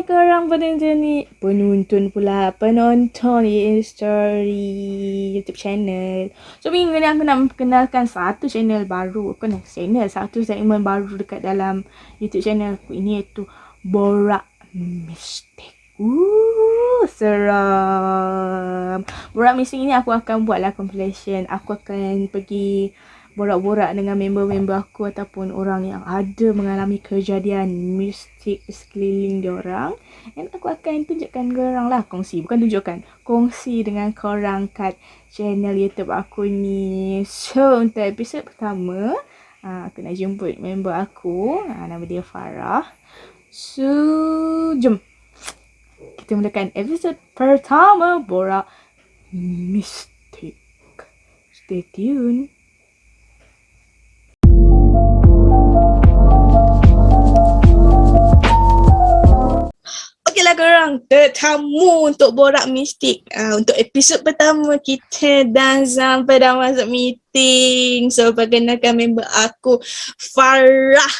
korang penonton pula, penonton story YouTube channel. So minggu ni aku nak kenalkan satu channel baru. Aku nak satu segmen baru dekat dalam YouTube channel aku ini, iaitu Borak Mistik. Seram. Borak Mistik ini aku akan buatlah compilation. Aku akan pergi borak-borak dengan member-member aku ataupun orang yang ada mengalami kejadian mistik di sekeliling diorang. Dan aku akan tunjukkan korang lah, kongsi dengan korang kat channel YouTube aku ni. So untuk episod pertama, aku nak jemput member aku, nama dia Farah. So jom kita mulakan episod pertama Borak Mistik. Stay tune. Okeylah korang, tetamu untuk Borak Mistik. Untuk episod pertama kita dah sampai dah masuk meeting. So perkenalkan member aku, Farah.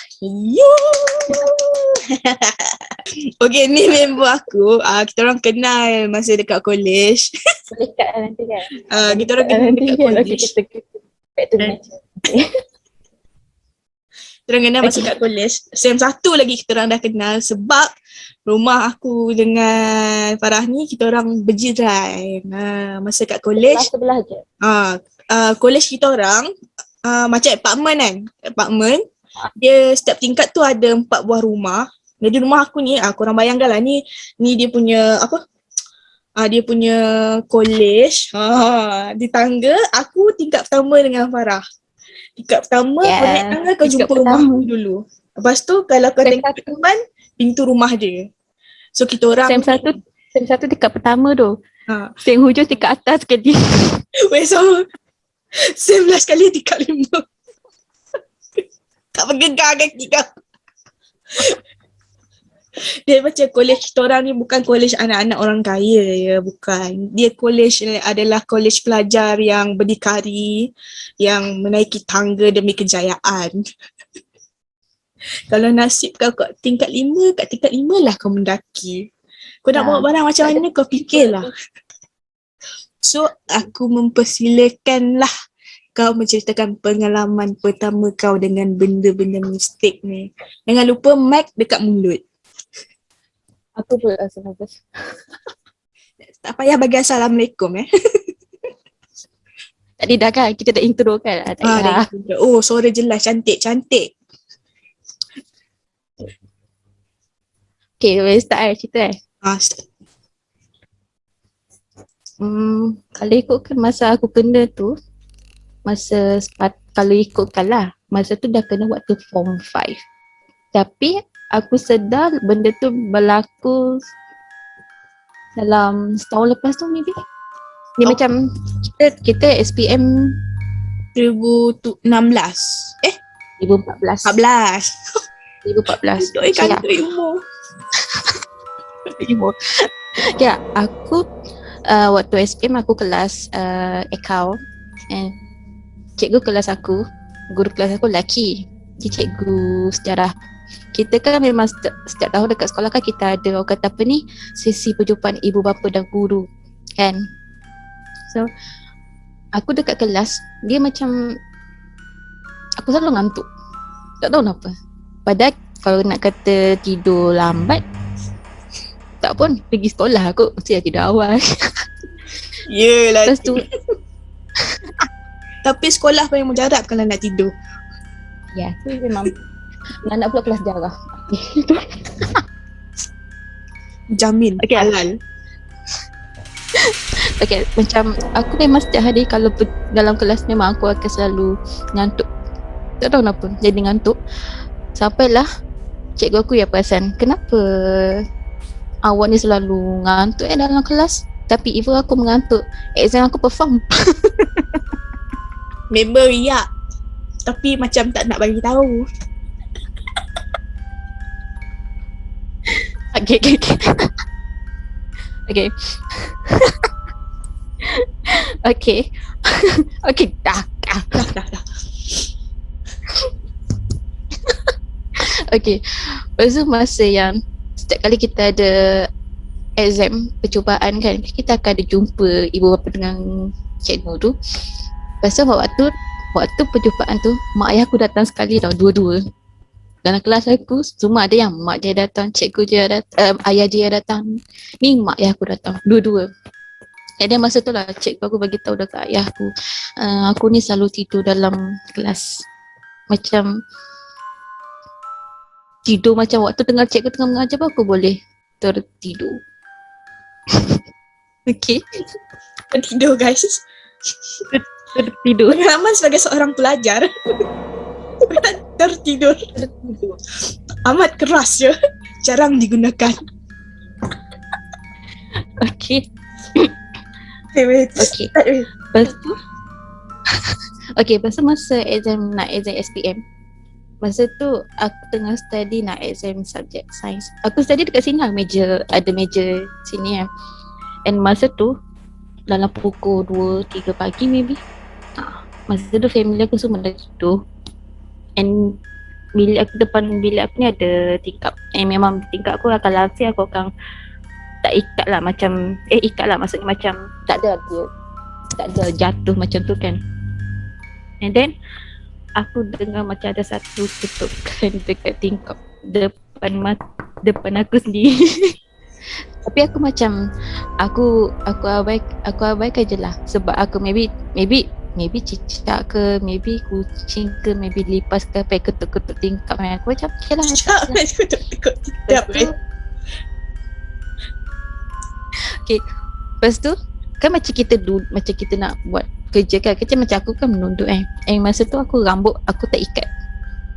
Okey, ni member aku. Kita orang kenal masa dekat college. Dekat nanti kan. Kita orang kenal dekat college. Okay, kita back to match. Kita orang kenal masa kat college. Sem 1 lagi kita orang dah kenal sebab rumah aku dengan Farah ni kita orang berjiran. Masa kat college. Sebelah je. College kita orang macam apartment kan. Apartment. Dia setiap tingkat tu ada 4 buah rumah. Jadi rumah aku ni, korang bayangkan lah ni dia punya apa? Dia punya college. Di tangga aku tingkat pertama dengan Farah. Tingkat pertama, kau naik tangga kau jumpa rumah aku dulu. Lepas tu kalau kau tengok ke depan, pintu rumah dia. So kita orang Sem satu tingkat pertama tu. Sem hujung tingkat atas sekali. Weh, so Sem last kali tingkat 5. Tak bergegar kaki kau. Dia macam college kita orang ni bukan college anak-anak orang kaya ya, bukan. Dia college adalah college pelajar yang berdikari, yang menaiki tangga demi kejayaan. Kalau nasib kau kat tingkat 5, kat tingkat 5 lah kau mendaki. Kau nak bawa barang macam mana kau fikirlah. So aku mempersilakan lah kau menceritakan pengalaman pertama kau dengan benda-benda mistik ni. Jangan lupa mic dekat mulut. Aku pula rasa bagus. Tak payah bagi assalamualaikum Tadi dah kan, kita dah intro kan? Dah. Oh, suara jelas, cantik. Okay, boleh start cerita Start. Kalau ikutkan masa aku kena tu, kalau ikutkan lah, masa tu dah kena waktu form 5. Tapi aku sedar benda tu berlaku dalam setahun lepas tu maybe. Dia macam kita SPM 2016. 2014. 2014. Doi kantoi umur. Ya, aku waktu SPM aku kelas account, and cikgu kelas aku, guru kelas aku lelaki. Dia cikgu sejarah. Kita kan memang setiap tahun dekat sekolah kan kita ada orang kata apa ni, sesi perjumpaan ibu bapa dan guru kan. So aku dekat kelas, dia macam aku selalu ngantuk. Tak tahu kenapa. Padahal kalau nak kata tidur lambat, tak pun pergi sekolah aku mesti tidur awal. Yelah. Lepas tu tapi sekolah paling mujarab kalau nak tidur. ya, tu memang anak pula kelas jarah. Jamin halal. Okay, macam aku memang setiap hari kalau dalam kelas memang aku akan selalu ngantuk. Tak tahu kenapa jadi ngantuk. Sampailah cikgu aku yang perasan, kenapa awak ni selalu ngantuk dalam kelas, tapi even aku mengantuk, exam aku perform. Member riak tapi macam tak nak bagi tahu. Okay. Okay, dah. Okay, lepas tu masa yang setiap kali kita ada exam percubaan kan, kita akan ada jumpa ibu bapa dengan cikgu tu. Lepas tu waktu perjumpaan tu, mak ayah aku datang sekali tau, dua-dua. Dalam kelas aku semua ada yang mak dia datang, cikgu dia datang, ayah dia datang. Ni mak ayah aku datang, dua-dua. Dan masa tu lah cikgu aku bagi tahu dekat ayah aku ni selalu tidur dalam kelas. Macam tidur macam waktu dengar cikgu tengah mengajar pun aku boleh tertidur. Okay. Tertidur guys. Tertidur. Pengalaman sebagai seorang pelajar. Tertidur. Amat keras je. Jarang digunakan. Okay. Okay. Lepas tu lepas tu masa exam SPM, masa tu aku tengah study nak exam subjek sains. Aku study dekat sini lah, ada meja sini kan. And masa tu dalam pukul 2-3 pagi maybe, masa tu family aku semua dah tidur. And depan bilik aku ni ada tingkap. Memang tingkap aku akan langsir, aku akan tak ikat lah macam ikat lah, maksudnya macam tak ada jatuh macam tu kan. And then aku dengar macam ada satu ketukan dekat tingkap depan aku sendiri. Tapi aku macam aku abaikan je lah, sebab aku maybe cicak ke, maybe kucing ke, maybe lipas ke, apa ketuk-ketuk tingkap. Aku macam okay lah. Ketuk-ketuk tingkap. Okay, lepas tu kan macam kita nak buat kerja kan, macam aku kan menunduk masa tu rambut aku tak ikat,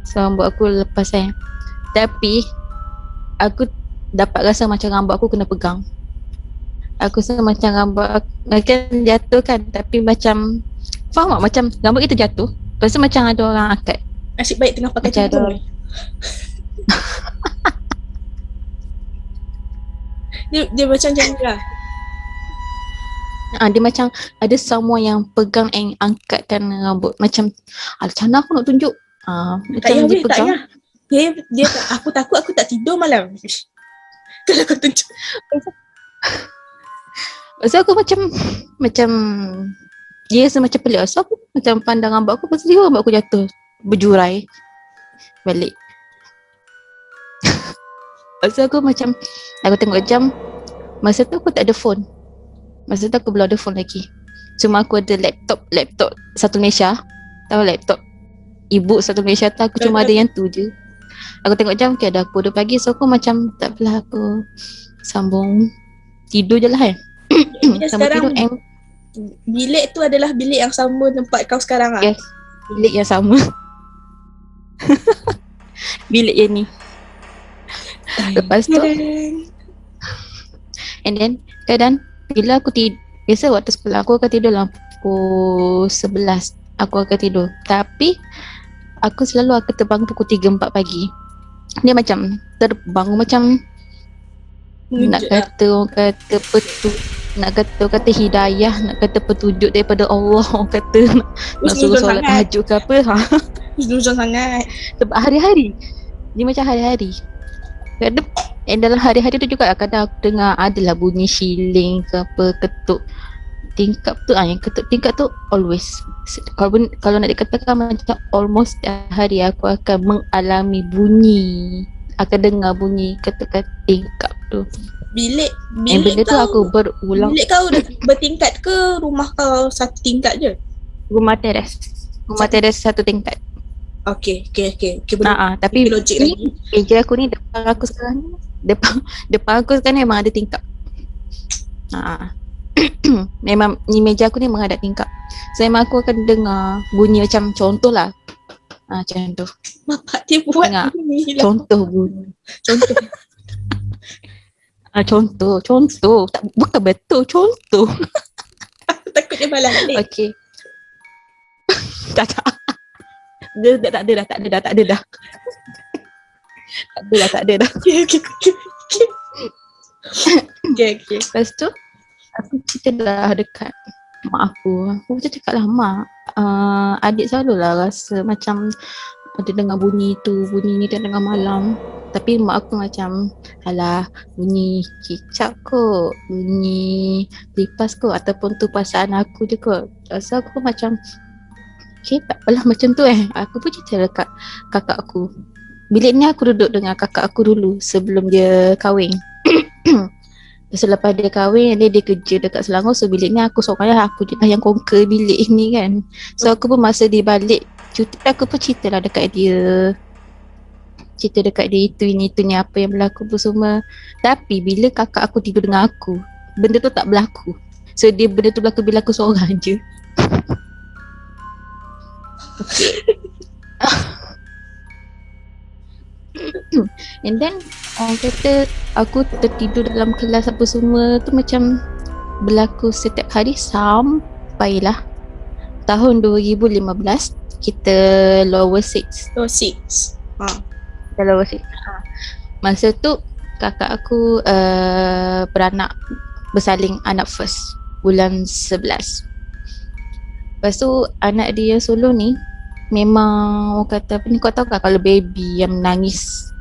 so rambut aku lepas tapi aku dapat rasa macam rambut aku kena pegang. Aku rasa macam rambut aku kan jatuh kan, tapi macam faham tak, macam rambut kita jatuh, lepas tu macam ada orang angkat. Asyik baik tengah pakai tudung. Dia macam lah. Dia macam ada someone yang pegang angkatkan rambut. Macam macam mana aku nak tunjuk? Macam dia pegang. Dia aku takut aku tak tidur malam. Kalau kau tunjuk. So aku macam dia rasa macam pelik. So aku macam pandang rambut aku, pasal dia rambut aku jatuh berjurai balik. So aku macam aku tengok jam. Masa tu aku tak ada phone. Masa tu aku belum ada phone lagi. Cuma aku ada laptop satu Malaysia. Tahu laptop ibu satu Malaysia tu, aku cuma ada yang tu je. Aku tengok jam, okay, dah pukul 2 pagi. So aku macam tak apalah, aku sambung tidur je lah kan. Sambung tidur. Bilik tu adalah bilik yang sama tempat kau sekarang lah? Yes, bilik yang sama. Bilik yang ni. Lepas tu and then kadang bila aku biasa waktu sekolah aku akan tidur dalam pukul 11 aku akan tidur, tapi aku selalu akan terbangun pukul 3-4 pagi. Dia macam terbangun macam nak kata kata hidayah, nak kata petunjuk daripada Allah, orang kata nak suruh solat tahajud ke apa. Husnuzon sangat. Sebab hari-hari dia macam hari-hari. Kadang dalam hari-hari tu juga kadang aku dengar adalah bunyi shilling ke apa, ketuk tingkap tu. Yang ketuk tingkap tu always, kalau nak dikatakan macam almost setiap hari aku akan mengalami akan dengar bunyi ketukan tingkap tu. Bilik benda tu aku berulang. Bilik kau bertingkat ke rumah kau satu tingkat je? Rumah teres satu tingkat. Okay. Tapi logik lagi. Meja aku ni depan aku sekarang memang ada tingkap. Memang ni meja aku ni memang ada tingkap. So memang aku akan dengar bunyi macam contoh lah. Contoh. Bapak dia buat ni lah. Contoh bunyi. Contoh. Tak, bukan betul, contoh. Takut dia balas balik. Okay. Tak. Dia tak ada dah. Tak ada dah. Okay. Lepas tu aku cerita dah dekat mak aku. Aku macam cakap lah, mak, adik selalulah rasa macam ada dengar bunyi tu, bunyi ni tengah malam. Tapi mak aku macam, alah bunyi kicap kot, bunyi lipas kot, ataupun tu perasaan aku je kot. So aku pun macam, okay tak apalah macam tu Aku pun cerita dekat kakak aku. Bilik ni aku duduk dengan kakak aku dulu sebelum dia kahwin. Selepas dia kahwin, dia kerja dekat Selangor. So bilik ni aku seorang aku je lah yang conquer bilik ni kan. So aku pun masa dia balik cuti, aku pun cerita lah dekat dia, cerita dekat dia itu ini itu ni apa yang berlaku tu semua. Tapi bila kakak aku tidur dengan aku, benda tu tak berlaku. So dia benda tu berlaku bila aku seorang je. And then orang kata aku tertidur dalam kelas apa semua tu macam berlaku setiap hari sampailah tahun 2015 kita lower 6. Oh, 6. Kita lower 6. Masa tu kakak aku beranak, bersalin anak first bulan 11. Lepas tu anak dia solo ni memang orang kata apa ni, kau tahu kan kalau baby yang menangis,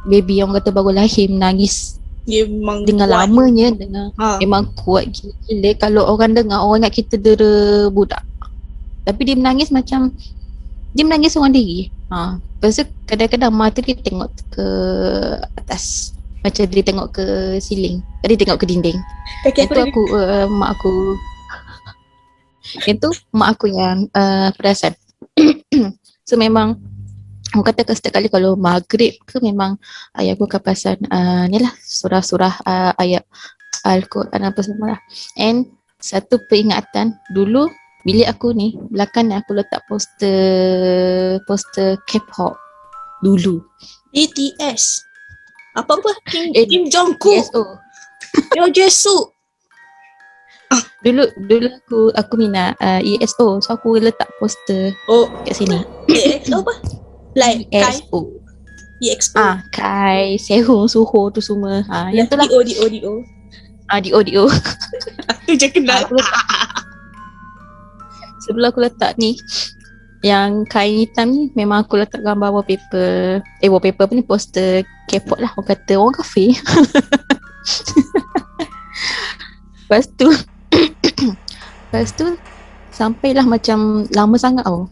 baby yang kata baru lahir menangis Dia memang dengan kuat. lamanya, dengan memang kuat gila. Kalau orang dengar, orang ingat kita dera budak. Tapi dia menangis macam dia menangis seorang diri. Lepas tu kadang-kadang mata dia tengok ke atas, macam dia tengok ke ceiling, dia tengok ke dinding. Kaki Itu aku mak aku itu mak aku yang perasan. So memang aku kata setiap kali kalau maghrib ke memang ayah aku akan perasan ni lah surah-surah ayat Al-Quran apa semua lah. And satu peringatan dulu bilik aku ni belakang ni aku letak poster K-pop dulu. BTS. Apa-apa? Kim Jong-kook. ESO. Yo Jesu. Dulu aku minat ESO, so aku letak poster kat sini. EXO apa? Like Kai. ESO. EXO. Kai, Sehun, Suho tu semua. Yang tu lah. DO. Dio. Tu je kenal. Sebelum aku letak ni, yang kain hitam ni memang aku letak gambar wallpaper. Wallpaper apa ni, poster K-pop lah, orang kata orang kafe. Lepas tu sampailah macam lama sangat tau.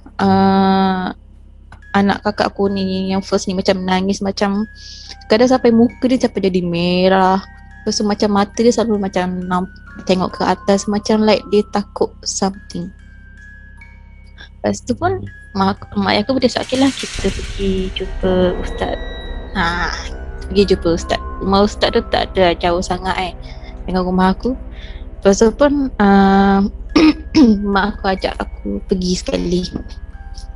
Anak kakak aku ni yang first ni macam nangis, macam kadang sampai muka dia sampai jadi merah. Lepas tu macam mata dia selalu macam tengok ke atas, macam like dia takut something. Lepas tu pun mak ayah aku berdesak, okay lah kita pergi jumpa ustaz. Pergi jumpa ustaz. Rumah ustaz tu tak ada jauh sangat dengan rumah aku. Lepas tu pun mak aku ajak aku pergi sekali.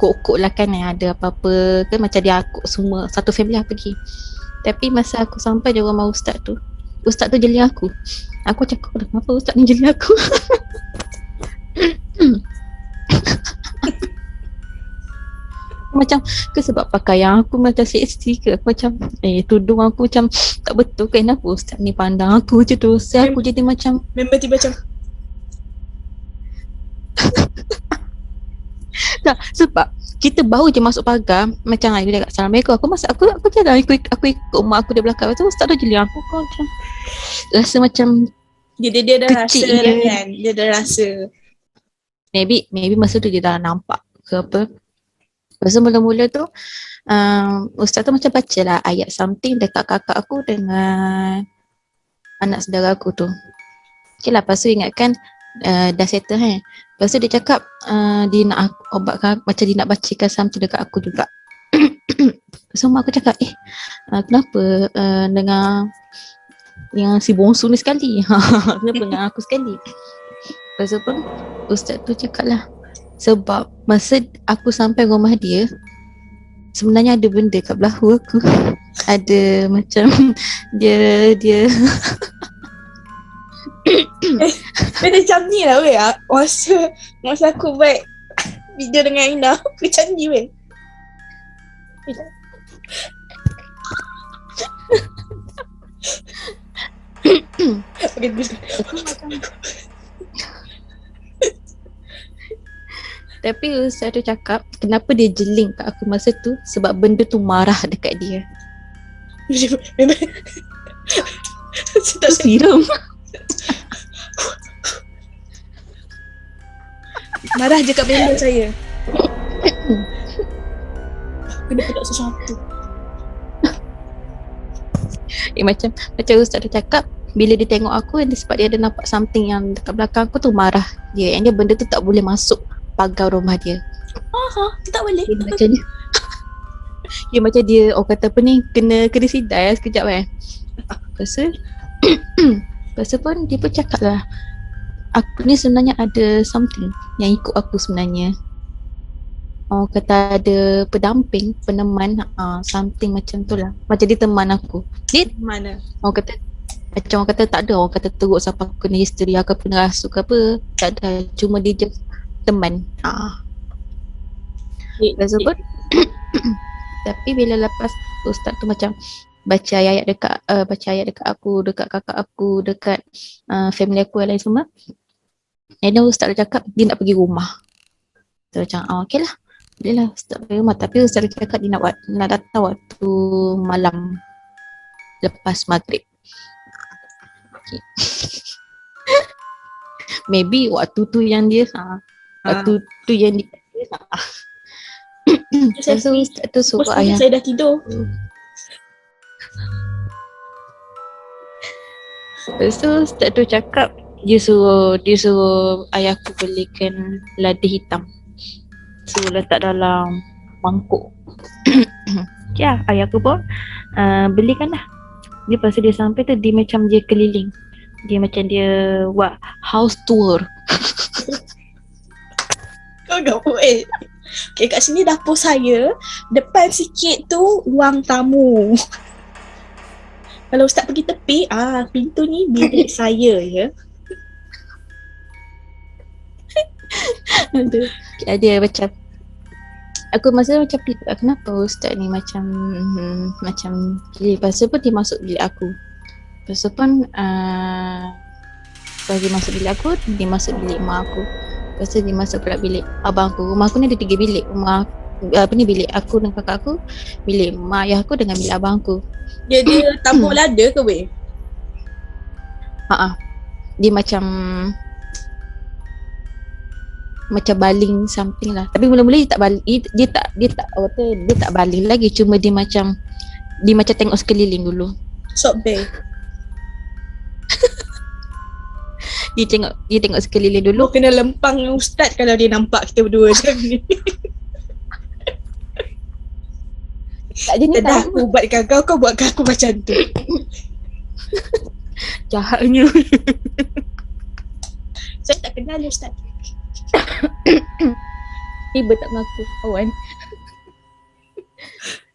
Kok-kok lah kan ada apa-apa kan, macam dia akuk semua satu family lah pergi. Tapi masa aku sampai di rumah ustaz tu jeli aku. Aku cakap, kenapa ustaz ni jeli aku? Macam ke sebab pakaian aku macam seksi ke, aku macam tudung aku macam tak betul ke, kenapa ustaz ni pandang aku je tu. So aku jadi macam member tiba macam tak, sebab kita baru je masuk pagar macam dia kat Assalamualaikum, aku jalan aku ikut mak aku di belakang tu, ustaz tu jeli aku macam rasa macam dia dah rasa kecil dah kan, dia dah rasa maybe masa tu dia dah nampak ke apa. Lepas tu mula-mula tu ustaz tu macam baca lah ayat something dekat kakak aku dengan anak saudara aku tu. Okay lah, lepas tu ingatkan dah settle Lepas tu dia cakap dia nak obatkan, macam dia nak bacakan something dekat aku juga. So mak aku cakap kenapa dengan yang si bongsu ni sekali kenapa dengan aku sekali. Lepas tu pun ustaz tu cakap lah, sebab masa aku sampai rumah dia sebenarnya ada benda kat belahu aku. Ada macam dia dia macam ni lah weh. Masa aku buat video dengan Indah, aku macam ni weh. Tapi ustaz tu cakap kenapa dia jeling kat aku masa tu, sebab benda tu marah dekat dia. Memang saya tak sedar. Siram. Marah je kat member saya. Kena pedak sesuatu. Macam ustaz tu cakap bila dia tengok aku, sebab dia ada nampak something yang dekat belakang aku tu, marah dia. Yang dia benda tu tak boleh masuk pagar rumah dia. Tak boleh. Dia macam dia dia macam dia orang kata apa ni, kena sidai sekejap kan. Lepas tu pun dia pun cakap lah, aku ni sebenarnya ada something yang ikut aku sebenarnya. Orang kata ada pendamping, peneman, something macam tu lah. Macam dia teman aku. Dia Mana? orang kata, macam orang kata tak ada orang kata teruk siapa kena history ke pernah rasuk ke apa. Tak ada, cuma dia just teman. Lepas tu pun tapi bila lepas ustaz tu macam baca ayat dekat aku, dekat kakak aku, dekat family aku yang lain semua. And then ustaz tu cakap dia nak pergi rumah. So macam okey lah, boleh lah ustaz pergi rumah. Tapi ustaz tu cakap dia nak datang waktu malam lepas maghrib. Okay. Maybe waktu tu yang dia waktu tu yang dia Saya so ustaz tu suruh ayah. saya dah tidur. Lepas tu ustaz tu cakap dia suruh ayahku belikan lada hitam, suruh letak dalam mangkuk. Ya, ayahku pun belikan lah. Dia lepas tu dia sampai tu, dia macam dia keliling, dia macam dia buat house tour. Kau gak Okay, kat sini dapur saya. Depan sikit tu ruang tamu. Kalau ustaz pergi tepi, pintu ni bilik saya ya. Dia macam aku masa macam kenapa ustaz ni macam lepas tu pun dia masuk bilik aku. Lepas tu pun lepas dia masuk bilik aku, dia masuk bilik mak aku. Lepas tu dia masuk pula bilik abang aku. Rumah aku ni ada 3 bilik. Rumah bilik aku dan kakak aku, bilik mak ayah aku dengan bilik abang aku. Dia tabur lada ke weh? Dia macam baling something lah. Tapi mula-mula dia tak baling, dia tak baling lagi, cuma dia macam tengok sekeliling dulu. Sok bay. Dia tengok sekeliling dulu. Lu kena lempang dengan ustaz kalau dia nampak kita berdua macam ni. Tak jenis Dah aku buatkan kau buatkan aku macam tu. jahatnya. Saya tak kenal ustaz. Tiba tak mengaku kawan.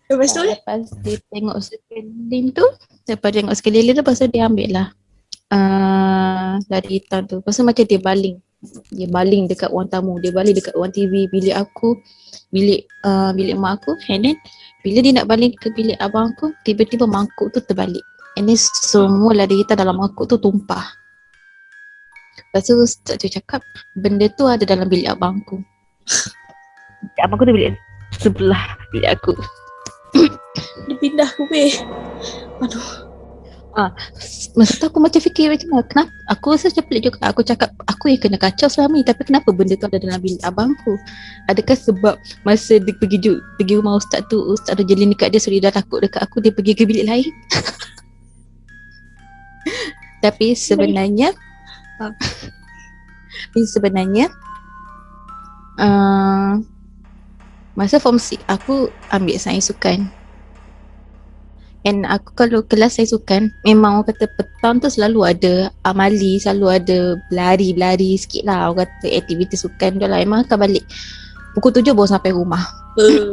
Lepas tu Lepas dia tengok sekeliling tu, lepas tu dia ambil lah lada hitam tu. Lepas tu macam dia baling dekat ruang tamu, dia baling dekat ruang TV, bilik aku, bilik mak aku. And then bila dia nak baling ke bilik abang aku, tiba-tiba mangkuk tu terbalik. And then semua lada hitam dalam mangkuk tu tumpah. Lepas tu ustaz tu cakap benda tu ada dalam bilik abang aku. Abang aku tu bilik sebelah bilik aku. dia pindah ke weh. Aduh. Masa tu aku macam fikir macam mana, kenapa aku rasa macam pelik juga. Aku cakap aku yang kena kacau selama ni, tapi kenapa benda tu ada dalam bilik abangku? Adakah sebab masa dia pergi rumah ustaz tu jeling dekat dia, so dia dah takut dekat aku, dia pergi ke bilik lain? Tapi sebenarnya masa form 6 aku ambil sains sukan. And aku kalau kelas sains sukan, memang orang kata petang tu selalu ada amali, selalu ada berlari sikit lah. Orang kata aktiviti sukan tu lah. Memang akan balik pukul 7 baru sampai rumah.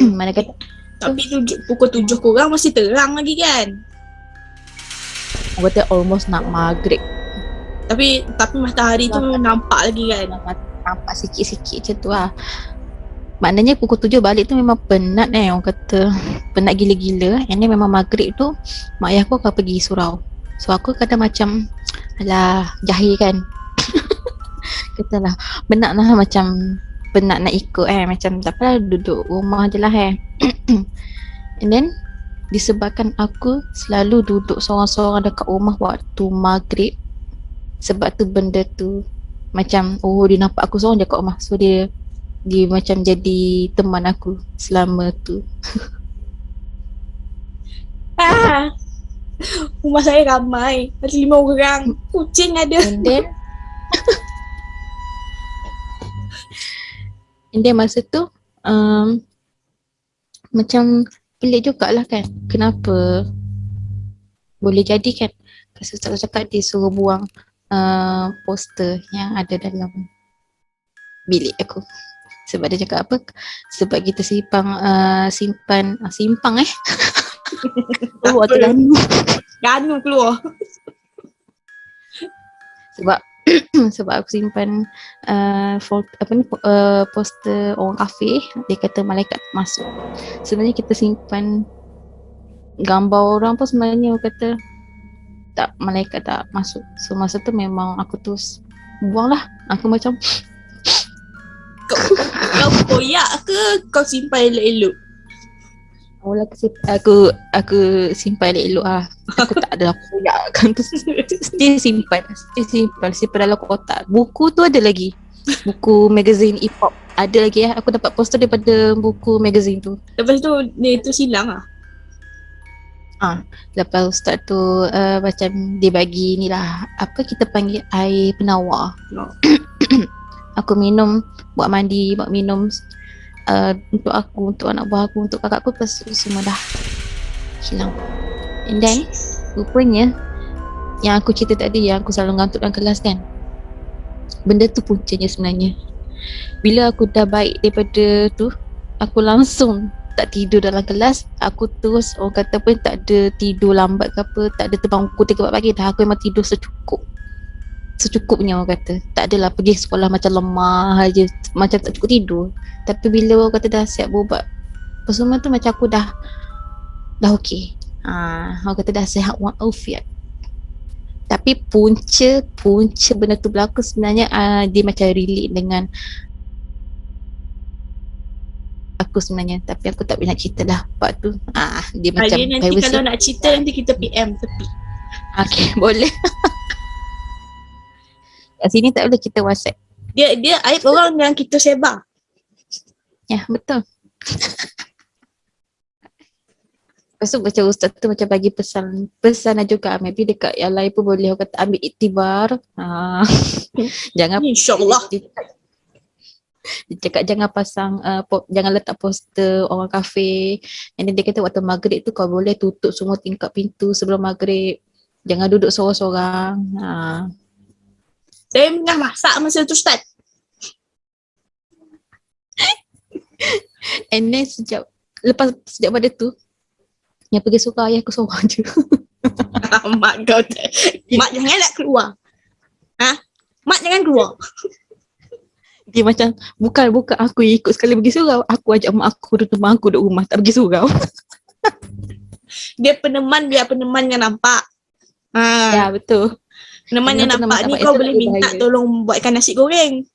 Mana kata Tapi pukul 7 korang masih terang lagi kan? orang kata almost nak maghrib. Tapi matahari tu nampak lagi kan? Nampak sikit-sikit macam tu lah. Maknanya pukul 7 balik tu memang penat orang kata. Penat gila-gila. And then memang maghrib tu mak ayah aku akan pergi surau. So aku kadang macam alah jahil kan. Katalah penat lah macam penat nak ikut macam tak apalah duduk rumah je lah And then disebabkan aku selalu duduk seorang-seorang dekat rumah waktu maghrib, sebab tu benda tu macam dia nampak aku seorang je kat rumah, so dia macam jadi teman aku selama tu. Rumah saya ramai, ada 5 orang. Kucing ada. And then masa tu macam pelik jugalah kan, kenapa boleh jadi kan. Lepas tu Ustaz cakap dia suruh buang poster yang ada dalam bilik aku. Sebab dia cakap apa, sebab kita simpang waktu Ganu keluar. sebab aku simpan poster orang kafir, dia kata malaikat masuk. Sebenarnya kita simpan gambar orang pun sebenarnya orang kata tak, malaikat tak masuk. So masa tu memang aku terus buang lah. Aku macam Kau koyak ke kau simpan elok-elok? mula aku simpan elok-elok lah. Aku tak ada koyak kan tu. Dia simpan dalam kotak. Buku tu ada lagi. Buku magazine E-pop ada lagi Aku dapat poster daripada buku magazine tu. Lepas tu dia tu silang lah. Lepas ustaz tu macam dia bagi ni lah, apa kita panggil, air penawar. Aku minum, buat mandi, buat minum untuk aku, untuk anak buah aku, untuk kakak aku. Lepas tu semua dah hilang. And then rupanya yang aku cerita tadi, yang aku selalu ngantuk dalam kelas kan, benda tu puncanya sebenarnya. Bila aku dah baik daripada tu, aku langsung tak tidur dalam kelas. Aku terus, orang kata pun tak ada tidur lambat ke apa, tak ada terbang pukul 3 pagi dah. Aku memang tidur secukupnya, orang kata. Tak adalah pergi sekolah macam lemah aja, macam tak cukup tidur. Tapi bila orang kata dah siap berubat apa semua tu, macam aku dah okey. Orang kata dah sihat walafiat. Tapi punca benda tu berlaku sebenarnya dia macam relate dengan aku sebenarnya, tapi aku tak boleh nak cerita lah part tu. Dia macam nanti privacy. Kalau nak cerita nanti kita PM tepi. Okay, boleh. Kat sini tak boleh kita WhatsApp. Dia aib orang yang kita sebar. Ya, betul. Lepas tu macam ustaz tu macam bagi pesan juga, maybe dekat yang lain pun boleh orang kata ambil iktibar. Jangan, InsyaAllah. Dia cakap jangan pasang jangan letak poster orang kafe. And then dia kata waktu maghrib tu kau boleh tutup semua tingkap pintu sebelum maghrib. Jangan duduk seorang-seorang. Saya tengah masak masa tu Ustaz. And then sejak pada tu, yang pergi suka ayah aku seorang je. Mak kau Mak jangan nak keluar. Mak jangan keluar. Dia macam bukan aku ikut sekali pergi surau. Aku ajak mak aku duduk rumah, tak pergi surau. Dia peneman, biar peneman yang nampak. Ya, betul. Peneman yang nampak ni kau boleh minta tolong buatkan nasi goreng.